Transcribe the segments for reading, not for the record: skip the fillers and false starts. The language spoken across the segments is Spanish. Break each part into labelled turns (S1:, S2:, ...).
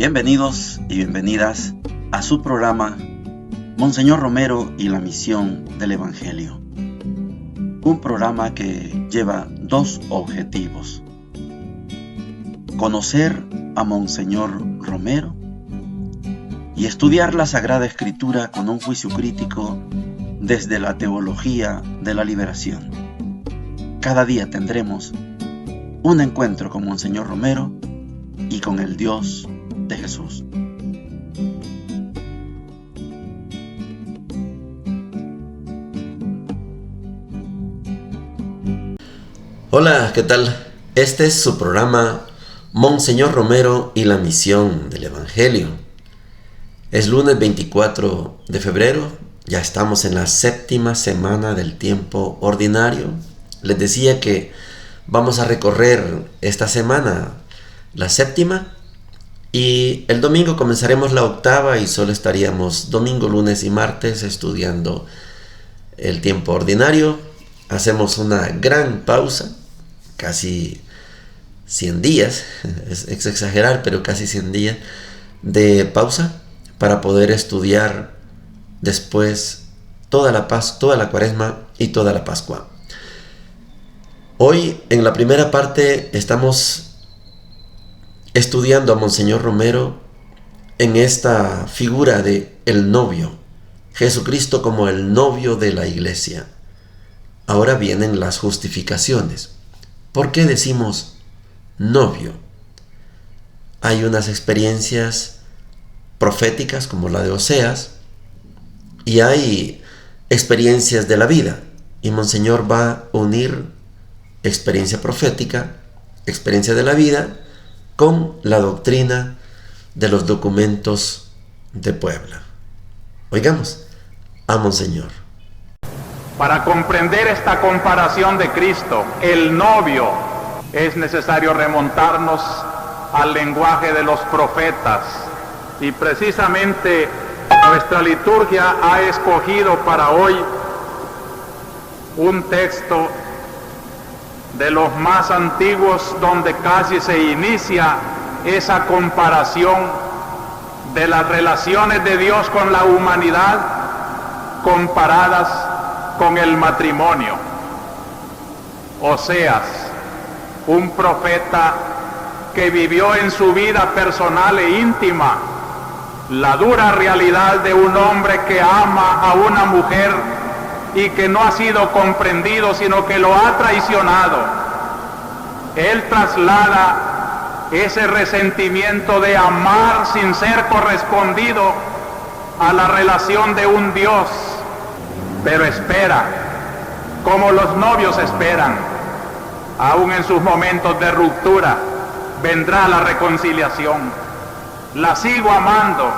S1: Bienvenidos y bienvenidas a su programa Monseñor Romero y la misión del Evangelio. Un programa que lleva dos objetivos: conocer a Monseñor Romero y estudiar la Sagrada Escritura con un juicio crítico desde la teología de la liberación. Cada día tendremos un encuentro con Monseñor Romero y con el Dios de Jesús.
S2: Hola, ¿qué tal? Este es su programa Monseñor Romero y la misión del Evangelio. Es lunes 24 de febrero, ya estamos en la séptima semana del tiempo ordinario. Les decía que vamos a recorrer esta semana la séptima y el domingo comenzaremos la octava y solo estaríamos domingo, lunes y martes estudiando el tiempo ordinario. Hacemos una gran pausa, casi 100 días, es exagerar, pero casi 100 días de pausa para poder estudiar después toda la Cuaresma y toda la Pascua. Hoy en la primera parte estamos estudiando a Monseñor Romero en esta figura de el novio, Jesucristo como el novio de la iglesia. Ahora vienen las justificaciones. ¿Por qué decimos novio? Hay unas experiencias proféticas como la de Oseas y hay experiencias de la vida, y Monseñor va a unir experiencia profética, experiencia de la vida, con la doctrina de los documentos de Puebla. Oigamos a Monseñor.
S3: Para comprender esta comparación de Cristo, el novio, es necesario remontarnos al lenguaje de los profetas, y precisamente nuestra liturgia ha escogido para hoy un texto de los más antiguos donde casi se inicia esa comparación de las relaciones de Dios con la humanidad comparadas con el matrimonio. Oseas, un profeta que vivió en su vida personal e íntima la dura realidad de un hombre que ama a una mujer y que no ha sido comprendido, sino que lo ha traicionado. Él traslada ese resentimiento de amar sin ser correspondido a la relación de un Dios, pero espera, como los novios esperan, aún en sus momentos de ruptura, vendrá la reconciliación. La sigo amando,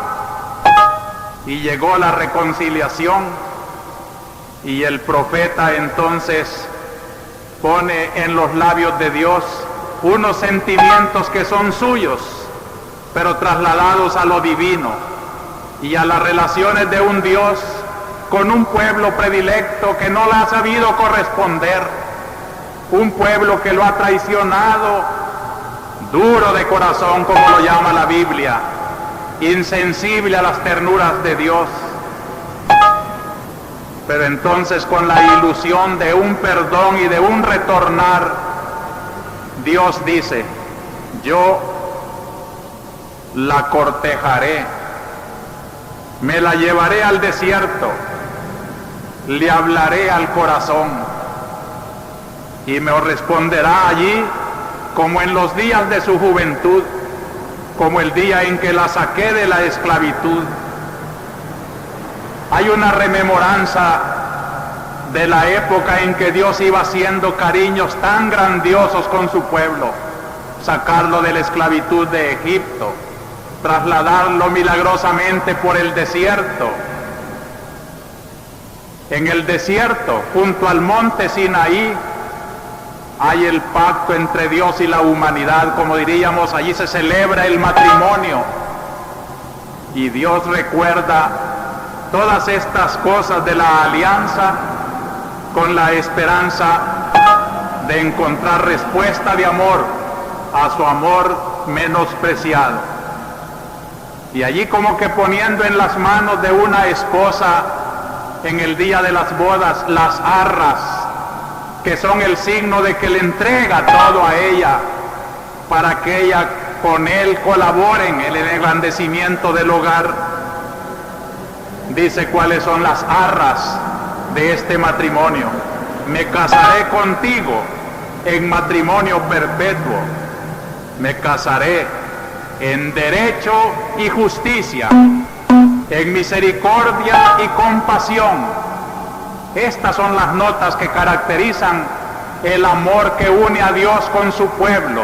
S3: y llegó la reconciliación. Y el profeta entonces pone en los labios de Dios unos sentimientos que son suyos, pero trasladados a lo divino y a las relaciones de un Dios con un pueblo predilecto que no le ha sabido corresponder, un pueblo que lo ha traicionado, duro de corazón, como lo llama la Biblia, insensible a las ternuras de Dios. Pero entonces, con la ilusión de un perdón y de un retornar, Dios dice: yo la cortejaré, me la llevaré al desierto, le hablaré al corazón, y me responderá allí como en los días de su juventud, como el día en que la saqué de la esclavitud. Hay una rememoranza de la época en que Dios iba haciendo cariños tan grandiosos con su pueblo, sacarlo de la esclavitud de Egipto, trasladarlo milagrosamente por el desierto. En el desierto, junto al monte Sinaí, hay el pacto entre Dios y la humanidad, como diríamos, allí se celebra el matrimonio, y Dios recuerda todas estas cosas de la alianza con la esperanza de encontrar respuesta de amor a su amor menospreciado. Y allí como que poniendo en las manos de una esposa en el día de las bodas las arras, que son el signo de que le entrega todo a ella, para que ella con él colaboren en el engrandecimiento del hogar. Dice cuáles son las arras de este matrimonio. Me casaré contigo en matrimonio perpetuo. Me casaré en derecho y justicia, en misericordia y compasión. Estas son las notas que caracterizan el amor que une a Dios con su pueblo.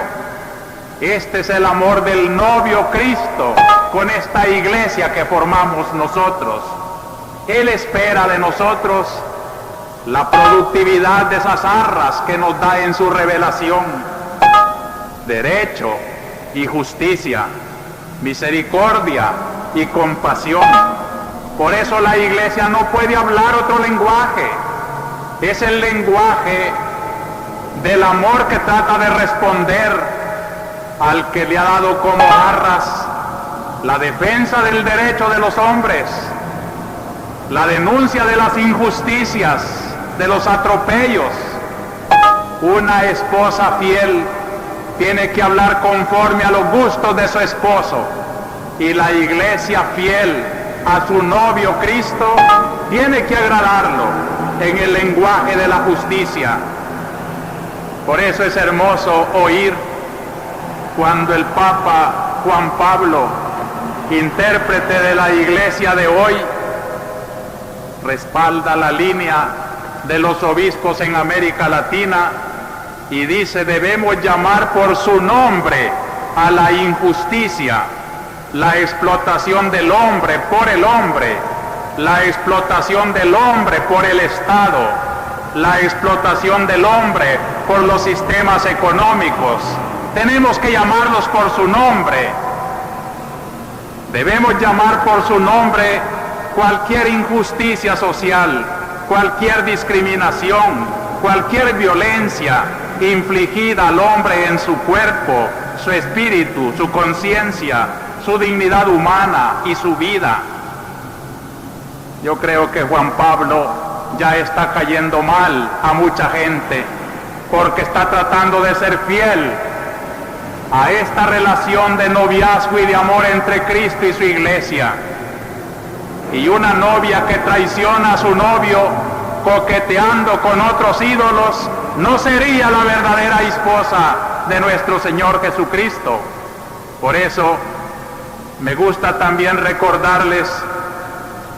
S3: Este es el amor del novio Cristo con esta iglesia que formamos nosotros. Él espera de nosotros la productividad de esas arras que nos da en su revelación. Derecho y justicia, misericordia y compasión. Por eso la iglesia no puede hablar otro lenguaje. Es el lenguaje del amor que trata de responder al que le ha dado como arras la defensa del derecho de los hombres, la denuncia de las injusticias, de los atropellos. Una esposa fiel tiene que hablar conforme a los gustos de su esposo, y la iglesia fiel a su novio Cristo tiene que agradarlo en el lenguaje de la justicia. Por eso es hermoso oír cuando el Papa Juan Pablo, intérprete de la iglesia de hoy, respalda la línea de los obispos en América Latina y dice: debemos llamar por su nombre a la injusticia, la explotación del hombre por el hombre, la explotación del hombre por el Estado, la explotación del hombre por los sistemas económicos. Tenemos que llamarlos por su nombre. Debemos llamar por su nombre cualquier injusticia social, cualquier discriminación, cualquier violencia infligida al hombre en su cuerpo, su espíritu, su conciencia, su dignidad humana y su vida. Yo creo que Juan Pablo ya está cayendo mal a mucha gente porque está tratando de ser fiel a esta relación de noviazgo y de amor entre Cristo y su iglesia. Y una novia que traiciona a su novio coqueteando con otros ídolos no sería la verdadera esposa de nuestro Señor Jesucristo. Por eso me gusta también recordarles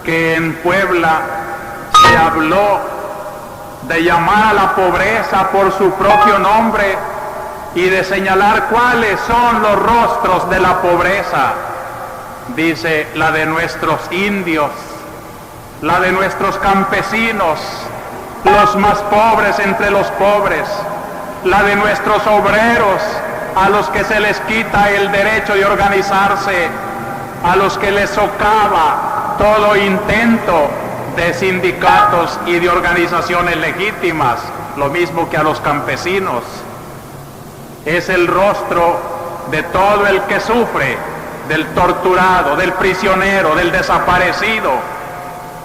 S3: que en Puebla se habló de llamar a la pobreza por su propio nombre y de señalar cuáles son los rostros de la pobreza. Dice: la de nuestros indios, la de nuestros campesinos, los más pobres entre los pobres, la de nuestros obreros, a los que se les quita el derecho de organizarse, a los que les socava todo intento de sindicatos y de organizaciones legítimas, lo mismo que a los campesinos. Es el rostro de todo el que sufre, del torturado, del prisionero, del desaparecido.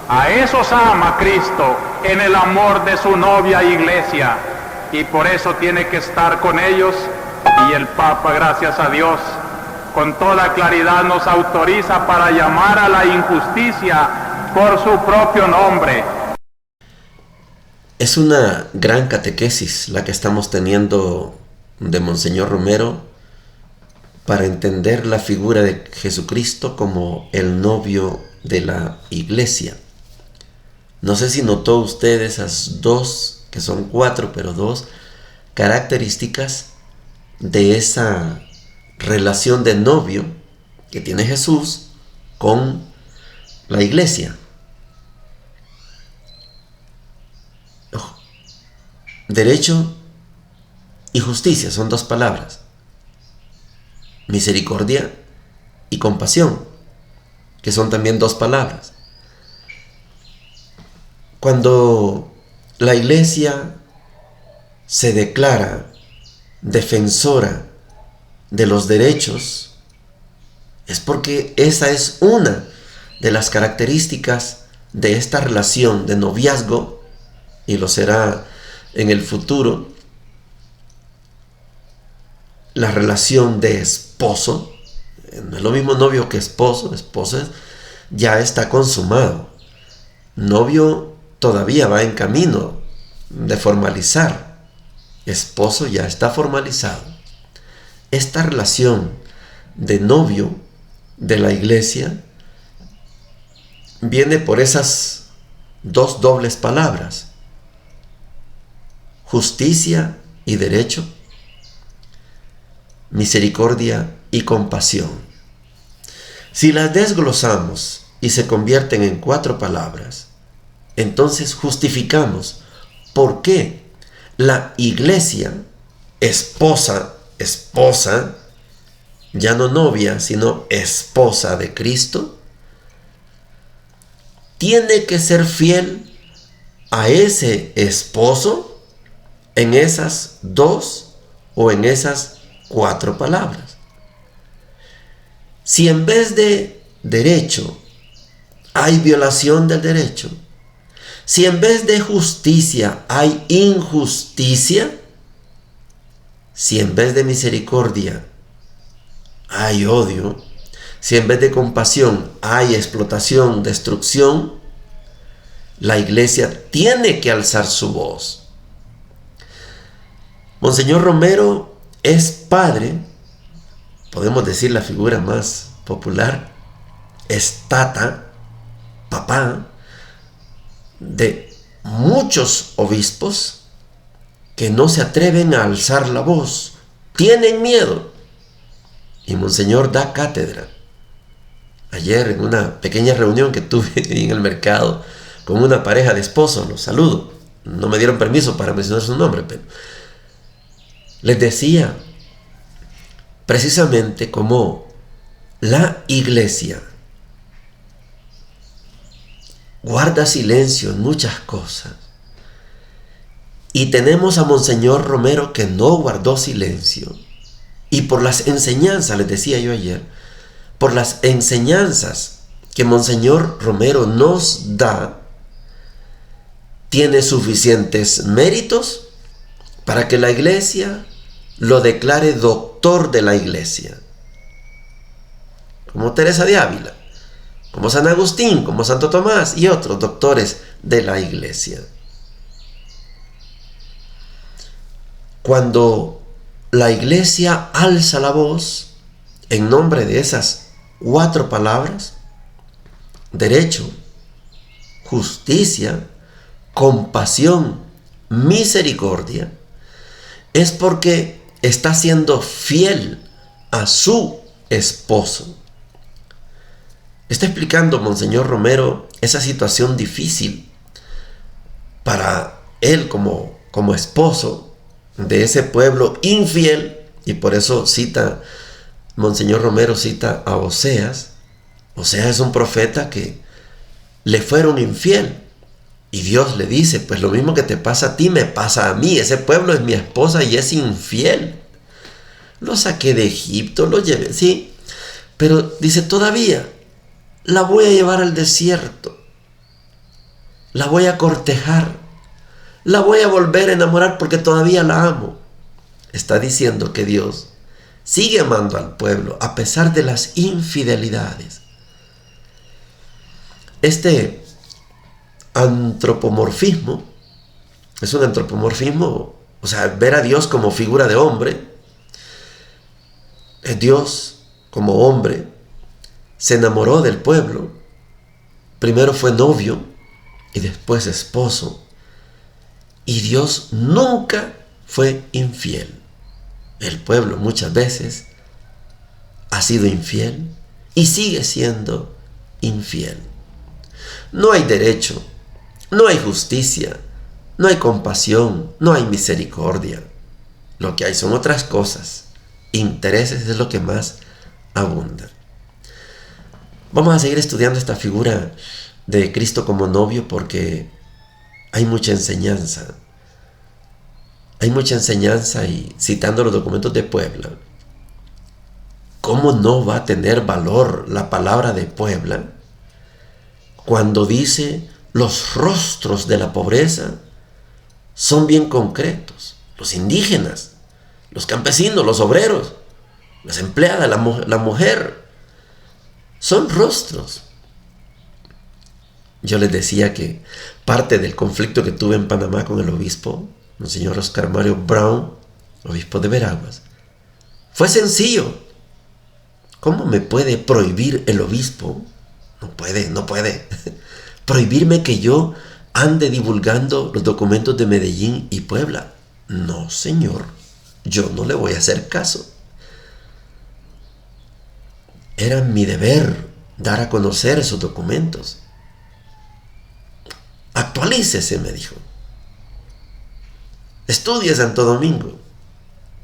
S3: A esos ama Cristo en el amor de su novia iglesia, y por eso tiene que estar con ellos. Y el Papa, gracias a Dios, con toda claridad nos autoriza para llamar a la injusticia por su propio nombre.
S2: Es una gran catequesis la que estamos teniendo de Monseñor Romero para entender la figura de Jesucristo como el novio de la iglesia. No sé si notó usted esas dos, que son 4, pero 2 características de esa relación de novio que tiene Jesús con la iglesia. Derecho y justicia son 2 palabras. Misericordia y compasión, que son también 2 palabras. Cuando la iglesia se declara defensora de los derechos Es porque esa es una de las características de esta relación de noviazgo, y lo será en el futuro, la relación de esposo. No es lo mismo novio que esposo. Esposo ya está consumado. Novio todavía va en camino de formalizar. Esposo ya está formalizado. Esta relación de novio de la iglesia viene por esas dos dobles palabras: justicia y derecho, misericordia y compasión. Si las desglosamos y se convierten en 4 palabras, entonces justificamos por qué la iglesia, esposa, ya no novia, sino esposa de Cristo, tiene que ser fiel a ese esposo en esas 2 o en esas 4 palabras. Si en vez de derecho hay violación del derecho, si en vez de justicia hay injusticia, si en vez de misericordia hay odio, si en vez de compasión hay explotación, destrucción, la iglesia tiene que alzar su voz. Monseñor Romero es padre, podemos decir la figura más popular, es tata, papá, de muchos obispos que no se atreven a alzar la voz, tienen miedo. Y Monseñor da cátedra. Ayer en una pequeña reunión que tuve en el mercado con una pareja de esposos, los saludo, no me dieron permiso para mencionar su nombre, pero les decía precisamente cómo la iglesia guarda silencio en muchas cosas. Y tenemos a Monseñor Romero que no guardó silencio. Y por las enseñanzas, les decía yo ayer, por las enseñanzas que Monseñor Romero nos da, tiene suficientes méritos para que la iglesia lo declare doctor de la iglesia. Como Teresa de Ávila, como San Agustín, como Santo Tomás y otros doctores de la iglesia. Cuando la iglesia alza la voz en nombre de esas 4 palabras, derecho, justicia, compasión, misericordia, es porque está siendo fiel a su esposo. Está explicando Monseñor Romero esa situación difícil para él como esposo de ese pueblo infiel, y por eso Monseñor Romero cita a Oseas. Oseas es un profeta que le fueron infiel, y Dios le dice: pues lo mismo que te pasa a ti me pasa a mí, ese pueblo es mi esposa y es infiel. Lo saqué de Egipto, lo llevé, sí, pero dice: todavía la voy a llevar al desierto, la voy a cortejar, la voy a volver a enamorar porque todavía la amo. Está diciendo que Dios sigue amando al pueblo a pesar de las infidelidades. Este antropomorfismo es un antropomorfismo, o sea, ver a Dios como figura de hombre. Dios como hombre se enamoró del pueblo. Primero fue novio y después esposo. Y Dios nunca fue infiel. El pueblo muchas veces ha sido infiel y sigue siendo infiel. No hay derecho, no hay justicia, no hay compasión, no hay misericordia. Lo que hay son otras cosas. Intereses es lo que más abunda. Vamos a seguir estudiando esta figura de Cristo como novio porque hay mucha enseñanza. Hay mucha enseñanza, y citando los documentos de Puebla, ¿cómo no va a tener valor la palabra de Puebla cuando dice los rostros de la pobreza son bien concretos? Los indígenas, los campesinos, los obreros, las empleadas, la mujer, son rostros. Yo les decía que parte del conflicto que tuve en Panamá con el obispo, el señor Oscar Mario Brown, obispo de Veraguas, fue sencillo. ¿Cómo me puede prohibir el obispo? No puede. Prohibirme que yo ande divulgando los documentos de Medellín y Puebla. No, señor, yo no le voy a hacer caso. Era mi deber dar a conocer esos documentos. Actualícese, me dijo. Estudie Santo Domingo.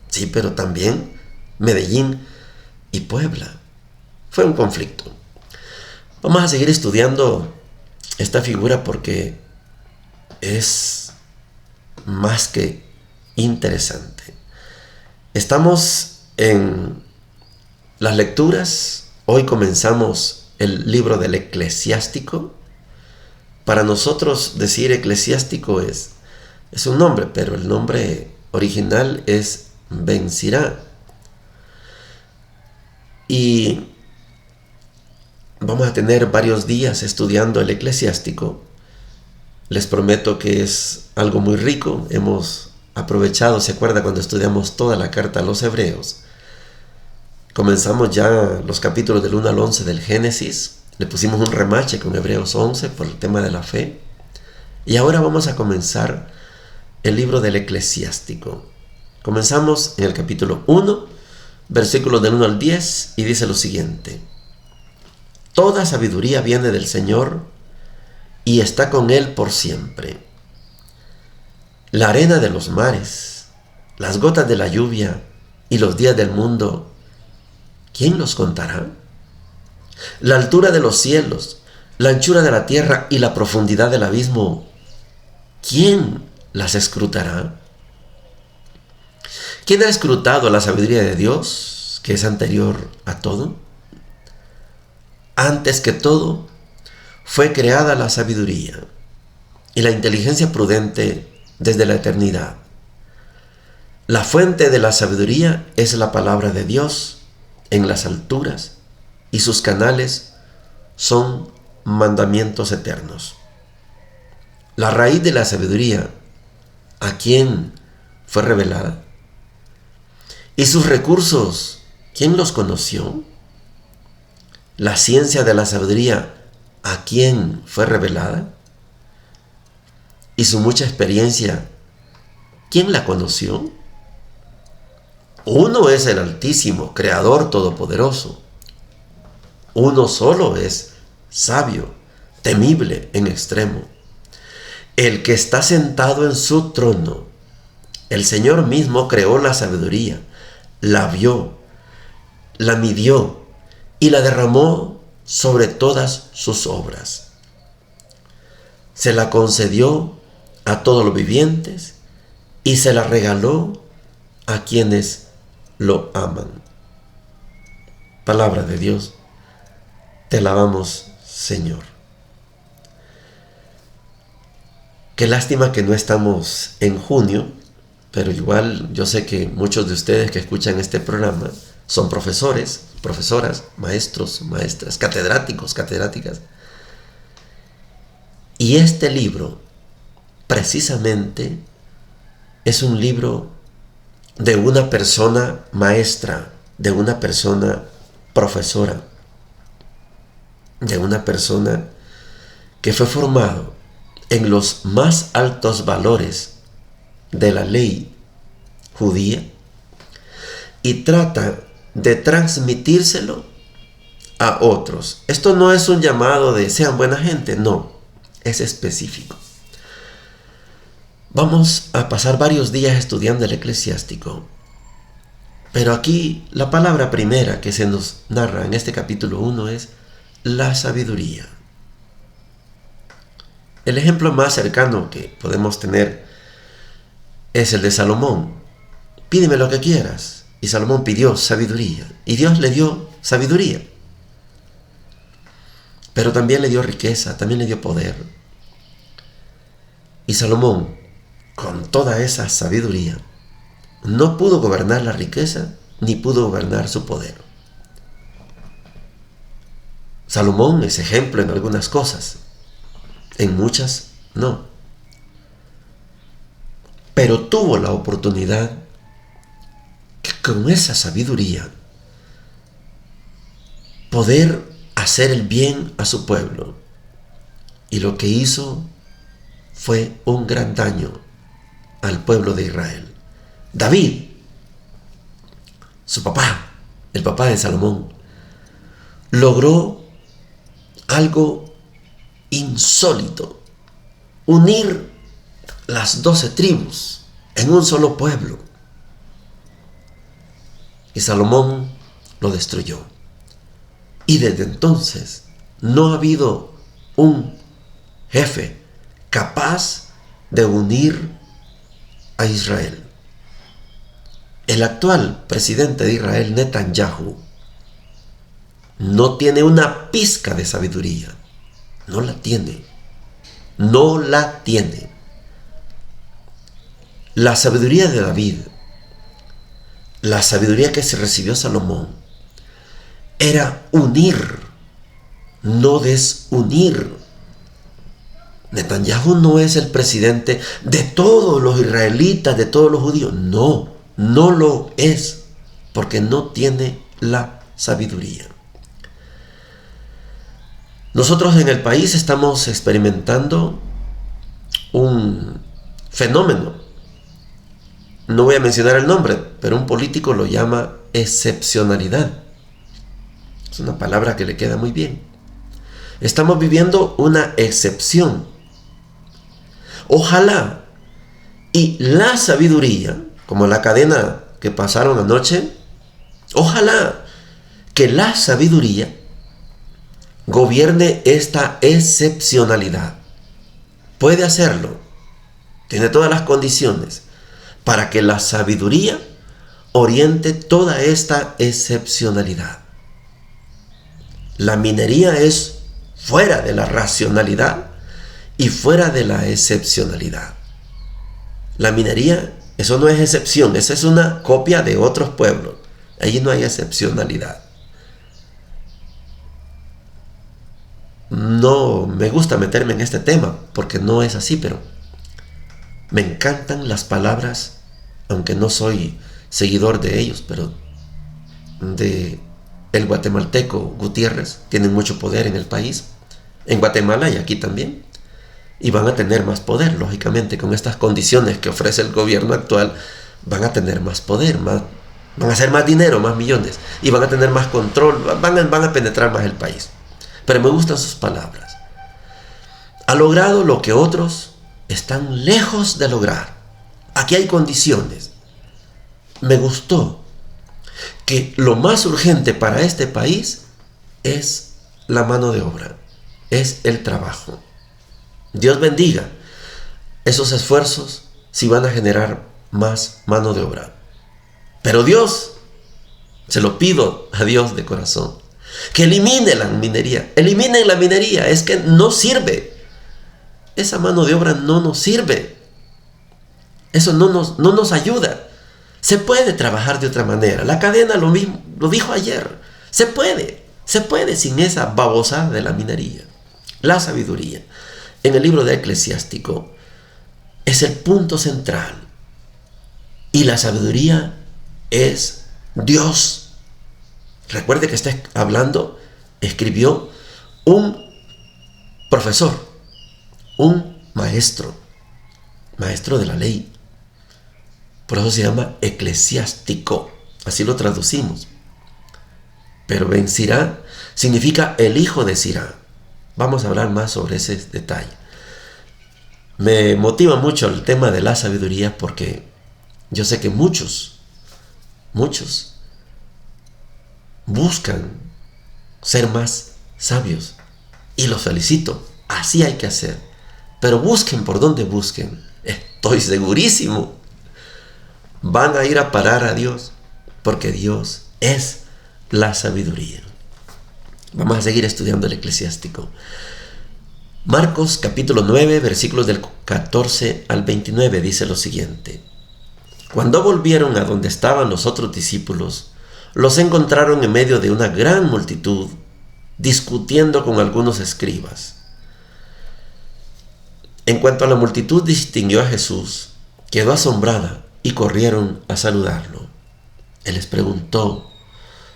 S2: Sí, pero también Medellín y Puebla. Fue un conflicto. Vamos a seguir estudiando esta figura porque es más que interesante. Estamos en las lecturas. Hoy comenzamos el libro del Eclesiástico. Para nosotros decir eclesiástico es un nombre, pero el nombre original es Ben Sirá. Y vamos a tener varios días estudiando el eclesiástico. Les prometo que es algo muy rico. Hemos aprovechado, ¿se acuerda cuando estudiamos toda la carta a los Hebreos? Comenzamos ya los capítulos del 1 al 11 del Génesis. Le pusimos un remache con Hebreos 11 por el tema de la fe. Y ahora vamos a comenzar el libro del Eclesiástico. Comenzamos en el capítulo 1, versículos del 1 al 10, y dice lo siguiente: Toda sabiduría viene del Señor y está con Él por siempre. La arena de los mares, las gotas de la lluvia y los días del mundo, ¿quién los contará? La altura de los cielos, la anchura de la tierra y la profundidad del abismo, ¿quién las escrutará? ¿Quién ha escrutado la sabiduría de Dios, que es anterior a todo? Antes que todo, fue creada la sabiduría y la inteligencia prudente desde la eternidad. La fuente de la sabiduría es la palabra de Dios en las alturas, y sus canales son mandamientos eternos. La raíz de la sabiduría, ¿a quién fue revelada? ¿Y sus recursos, quién los conoció? La ciencia de la sabiduría, ¿a quién fue revelada? ¿Y su mucha experiencia, quién la conoció? Uno es el Altísimo, Creador Todopoderoso. Uno solo es sabio, temible en extremo. El que está sentado en su trono, el Señor mismo creó la sabiduría, la vio, la midió y la derramó sobre todas sus obras. Se la concedió a todos los vivientes y se la regaló a quienes lo aman. Palabra de Dios. Te alabamos, Señor. Qué lástima que no estamos en junio, pero igual yo sé que muchos de ustedes que escuchan este programa son profesores, profesoras, maestros, maestras, catedráticos, catedráticas. Y este libro, precisamente, es un libro de una persona maestra, de una persona profesora, de una persona que fue formado en los más altos valores de la ley judía y trata de transmitírselo a otros. Esto no es un llamado de sean buena gente, no, es específico. Vamos a pasar varios días estudiando el eclesiástico, pero aquí la palabra primera que se nos narra en este capítulo 1 es la sabiduría. El ejemplo más cercano que podemos tener es el de Salomón. Pídeme lo que quieras Y Salomón pidió sabiduría. Y Dios le dio sabiduría. Pero también le dio riqueza, también le dio poder. Y Salomón, con toda esa sabiduría, no pudo gobernar la riqueza, ni pudo gobernar su poder. Salomón es ejemplo en algunas cosas, en muchas no. Pero tuvo la oportunidad que con esa sabiduría poder hacer el bien a su pueblo. Y lo que hizo fue un gran daño al pueblo de Israel. David, su papá, el papá de Salomón, logró algo insólito: unir las 12 tribus en un solo pueblo. Y Salomón lo destruyó. Y desde entonces no ha habido un jefe capaz de unir a Israel. El actual presidente de Israel, Netanyahu, no tiene una pizca de sabiduría. No la tiene. No la tiene. La sabiduría de David, la sabiduría que se recibió Salomón, era unir, no desunir. Netanyahu no es el presidente de todos los israelitas, de todos los judíos. No, no lo es, porque no tiene la sabiduría. Nosotros en el país estamos experimentando un fenómeno. No voy a mencionar el nombre, pero un político lo llama excepcionalidad. Es una palabra que le queda muy bien. Estamos viviendo una excepción. Ojalá y la sabiduría, como la cadena que pasaron anoche, ojalá que la sabiduría gobierne esta excepcionalidad. Puede hacerlo. Tiene todas las condiciones para que la sabiduría oriente toda esta excepcionalidad. La minería es fuera de la racionalidad y fuera de la excepcionalidad. La minería, eso no es excepción, esa es una copia de otros pueblos. Allí no hay excepcionalidad. No me gusta meterme en este tema porque no es así, pero me encantan las palabras, aunque no soy seguidor de ellos, pero de el guatemalteco Gutiérrez. Tienen mucho poder en el país, en Guatemala y aquí también, y van a tener más poder, lógicamente, con estas condiciones que ofrece el gobierno actual. Van a tener más poder, van a hacer más dinero, más millones, y van a tener más control, van a penetrar más el país. Pero me gustan sus palabras. Ha logrado lo que otros están lejos de lograr. Aquí hay condiciones. Me gustó que lo más urgente para este país es la mano de obra, es el trabajo. Dios bendiga esos esfuerzos si van a generar más mano de obra. Pero Dios, se lo pido a Dios de corazón, que elimine la minería. Eliminen la minería, es que no sirve. Esa mano de obra no nos sirve. Eso no nos ayuda. Se puede trabajar de otra manera. La cadena lo mismo, lo dijo ayer. Se puede sin esa babosada de la minería. La sabiduría, en el libro de Eclesiástico, es el punto central. Y la sabiduría es Dios. Recuerde que está hablando, escribió un profesor, un maestro de la ley. Por eso se llama eclesiástico, así lo traducimos. Pero Ben Sirá significa el hijo de Sirá. Vamos a hablar más sobre ese detalle. Me motiva mucho el tema de la sabiduría porque yo sé que muchos buscan ser más sabios y los felicito. Así hay que hacer. Pero busquen por donde busquen. Estoy segurísimo. Van a ir a parar a Dios. porque Dios es la sabiduría. Vamos a seguir estudiando el Eclesiástico. Marcos capítulo 9, versículos del 14 al 29 dice lo siguiente. Cuando volvieron a donde estaban los otros discípulos, los encontraron en medio de una gran multitud, discutiendo con algunos escribas. En cuanto a la multitud distinguió a Jesús, quedó asombrada y corrieron a saludarlo. Él les preguntó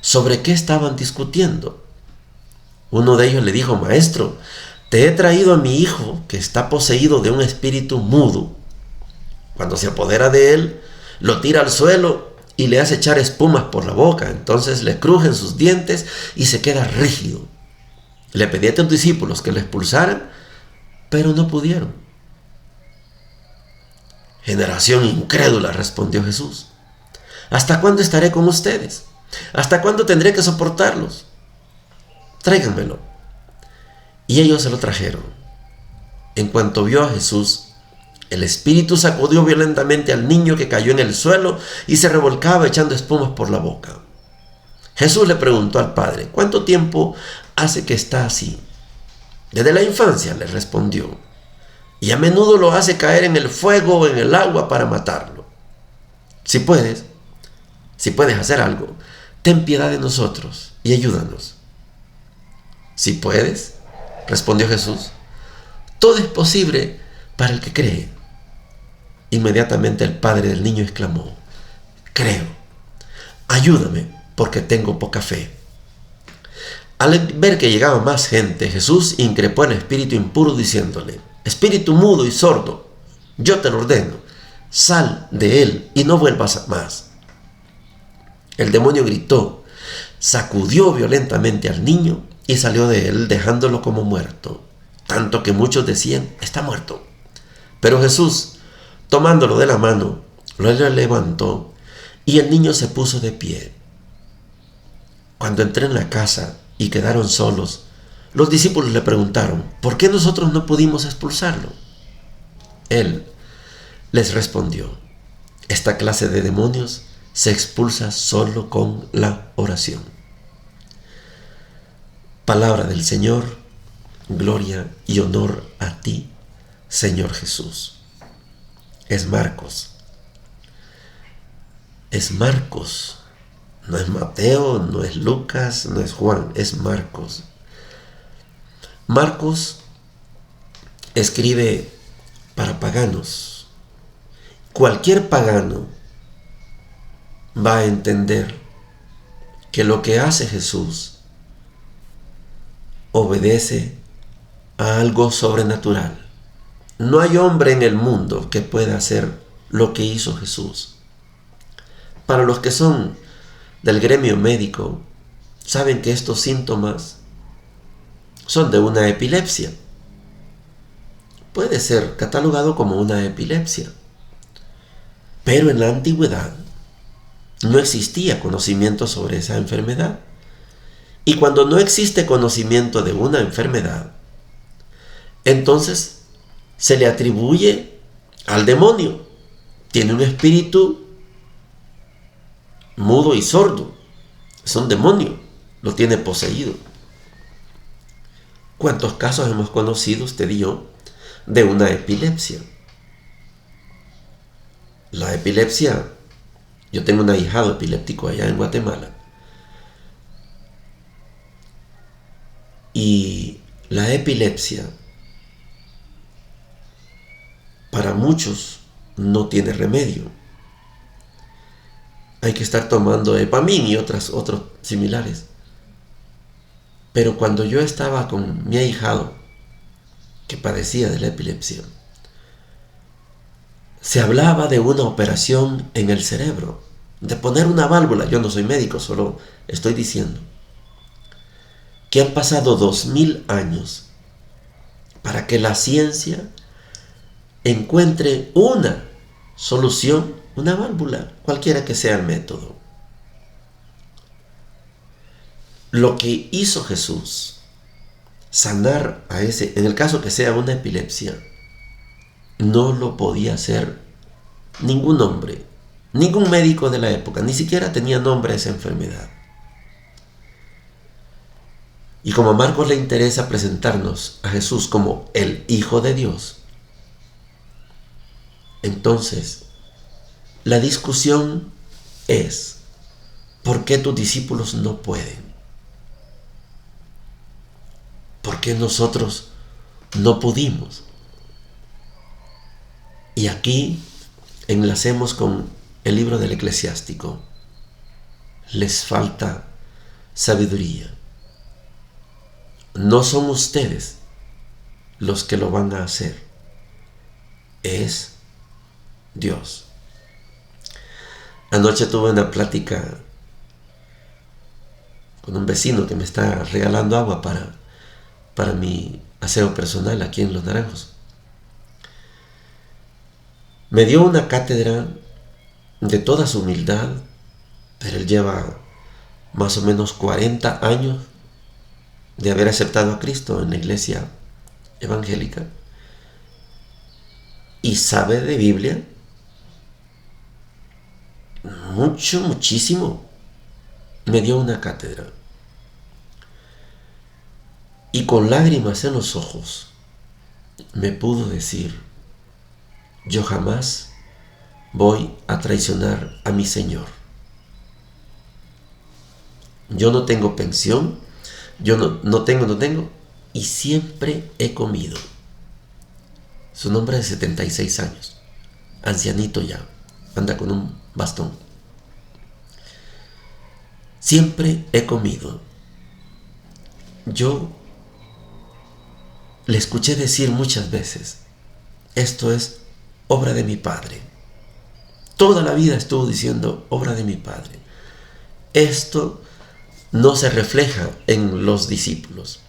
S2: sobre qué estaban discutiendo. Uno de ellos le dijo: Maestro, te he traído a mi hijo que está poseído de un espíritu mudo. Cuando se apodera de él, lo tira al suelo y le hace echar espumas por la boca. Entonces le crujen sus dientes y se queda rígido. Le pedí a tus discípulos que lo expulsaran, pero no pudieron. Generación incrédula, respondió Jesús. ¿Hasta cuándo estaré con ustedes? ¿Hasta cuándo tendré que soportarlos? Tráiganmelo. Y ellos se lo trajeron. En cuanto vio a Jesús, el espíritu sacudió violentamente al niño, que cayó en el suelo y se revolcaba echando espumas por la boca. Jesús le preguntó al padre: ¿Cuánto tiempo hace que está así? Desde la infancia, le respondió, y a menudo lo hace caer en el fuego o en el agua para matarlo. Si puedes hacer algo, ten piedad de nosotros y ayúdanos. Si puedes, respondió Jesús, todo es posible para el que cree. Inmediatamente el padre del niño exclamó: creo, ayúdame porque tengo poca fe. Al ver que llegaba más gente, Jesús increpó al espíritu impuro diciéndole: espíritu mudo y sordo, yo te lo ordeno, sal de él y no vuelvas más. El demonio gritó, sacudió violentamente al niño y salió de él, dejándolo como muerto, tanto que muchos decían: está muerto. Pero Jesús, tomándolo de la mano, lo levantó y el niño se puso de pie. Cuando entré en la casa y quedaron solos, los discípulos le preguntaron: ¿por qué nosotros no pudimos expulsarlo? Él les respondió: esta clase de demonios se expulsa solo con la oración. Palabra del Señor, gloria y honor a ti, Señor Jesús. Es Marcos, no es Mateo, no es Lucas, no es Juan, es Marcos. Marcos escribe para paganos. Cualquier pagano va a entender que lo que hace Jesús obedece a algo sobrenatural. No hay hombre en el mundo que pueda hacer lo que hizo Jesús. Para los que son del gremio médico, saben que estos síntomas son de una epilepsia. Puede ser catalogado como una epilepsia. Pero en la antigüedad no existía conocimiento sobre esa enfermedad. Y cuando no existe conocimiento de una enfermedad, entonces se le atribuye al demonio. Tiene un espíritu mudo y sordo. Es un demonio. Lo tiene poseído. ¿Cuántos casos hemos conocido usted y yo de una epilepsia? La epilepsia, yo tengo un ahijado epiléptico allá en Guatemala. Y la epilepsia para muchos no tiene remedio. Hay que estar tomando Epamin y otros similares. Pero cuando yo estaba con mi ahijado, que padecía de la epilepsia, se hablaba de una operación en el cerebro, de poner una válvula. Yo no soy médico, solo estoy diciendo que han pasado 2000 años para que la ciencia encuentre una solución, una válvula, cualquiera que sea el método. Lo que hizo Jesús, sanar a ese, en el caso que sea una epilepsia, no lo podía hacer ningún hombre Ningún médico de la época, ni siquiera tenía nombre esa enfermedad. Y como a Marcos le interesa presentarnos a Jesús como el Hijo de Dios, entonces la discusión es: ¿por qué tus discípulos no pueden? ¿Por qué nosotros no pudimos? Y aquí enlacemos con el libro del Eclesiástico. Les falta sabiduría. No son ustedes los que lo van a hacer, es Dios. Anoche tuve una plática con un vecino que me está regalando agua para mi aseo personal aquí en Los Naranjos. Me dio una cátedra de toda su humildad, pero él lleva más o menos 40 años de haber aceptado a Cristo en la iglesia evangélica y sabe de Biblia muchísimo. Me dio una cátedra y con lágrimas en los ojos me pudo decir: yo jamás voy a traicionar a mi Señor. Yo no tengo pensión, yo no tengo, y siempre he comido. Su nombre es 76 años, ancianito ya, anda con un bastón. Siempre he comido. Yo le escuché decir muchas veces: esto es obra de mi Padre. Toda la vida estuvo diciendo: obra de mi Padre. Esto no se refleja en los discípulos.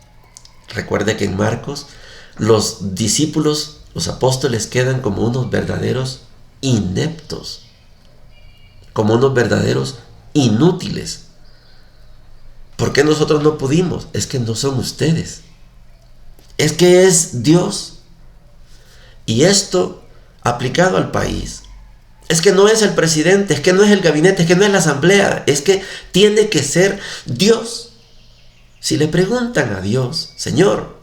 S2: Recuerde que en Marcos los discípulos, los apóstoles, quedan como unos verdaderos ineptos, como unos verdaderos inútiles. ¿Por qué nosotros no pudimos? Es que no son ustedes, es que es Dios. Y esto aplicado al país, es que no es el presidente, es que no es el gabinete, es que no es la asamblea, es que tiene que ser Dios. Si le preguntan a Dios: Señor,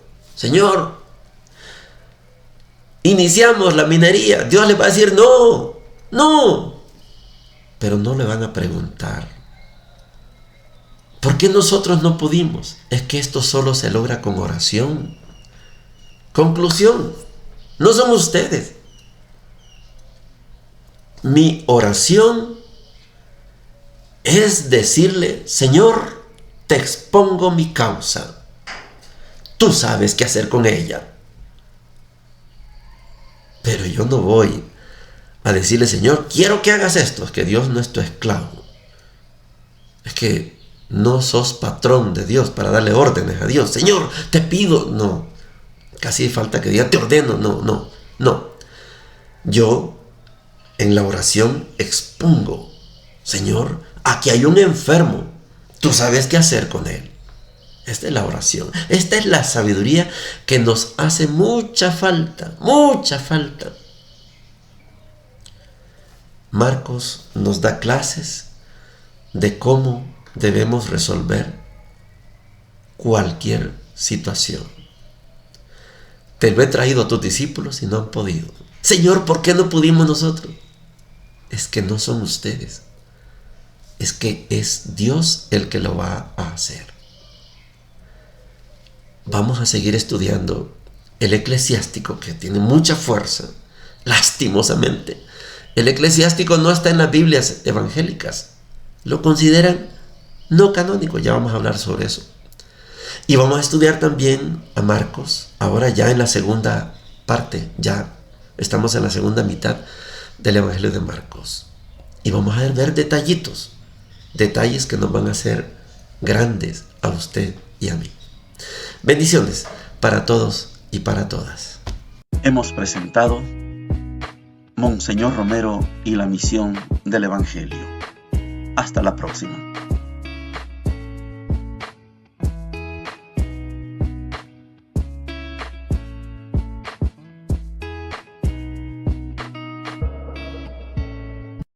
S2: iniciamos la minería, Dios le va a decir: no. Pero no le van a preguntar: ¿por qué nosotros no pudimos? Es que esto solo se logra con oración. Conclusión: no son ustedes. Mi oración es decirle: Señor, te expongo mi causa. Tú sabes qué hacer con ella. Pero yo no voy a decirle: Señor, quiero que hagas esto. Es que Dios no es tu esclavo. Es que no sos patrón de Dios para darle órdenes a Dios. Señor, te pido. No. Casi falta que diga: te ordeno. No. Yo en la oración expongo: Señor, aquí hay un enfermo. Tú sabes qué hacer con él. Esta es la oración. Esta es la sabiduría que nos hace mucha falta. Marcos nos da clases de cómo debemos resolver cualquier situación. Te lo he traído a tus discípulos y no han podido. Señor, ¿por qué no pudimos nosotros? Es que no son ustedes. Es que es Dios el que lo va a hacer. Vamos a seguir estudiando el Eclesiástico, que tiene mucha fuerza. Lastimosamente, el Eclesiástico no está en las Biblias evangélicas. Lo consideran no canónico. Ya vamos a hablar sobre eso. Y vamos a estudiar también a Marcos, ahora ya en la segunda parte, ya estamos en la segunda mitad del Evangelio de Marcos. Y vamos a ver detalles que nos van a hacer grandes a usted y a mí. Bendiciones para todos y para todas.
S1: Hemos presentado Monseñor Romero y la misión del Evangelio. Hasta la próxima.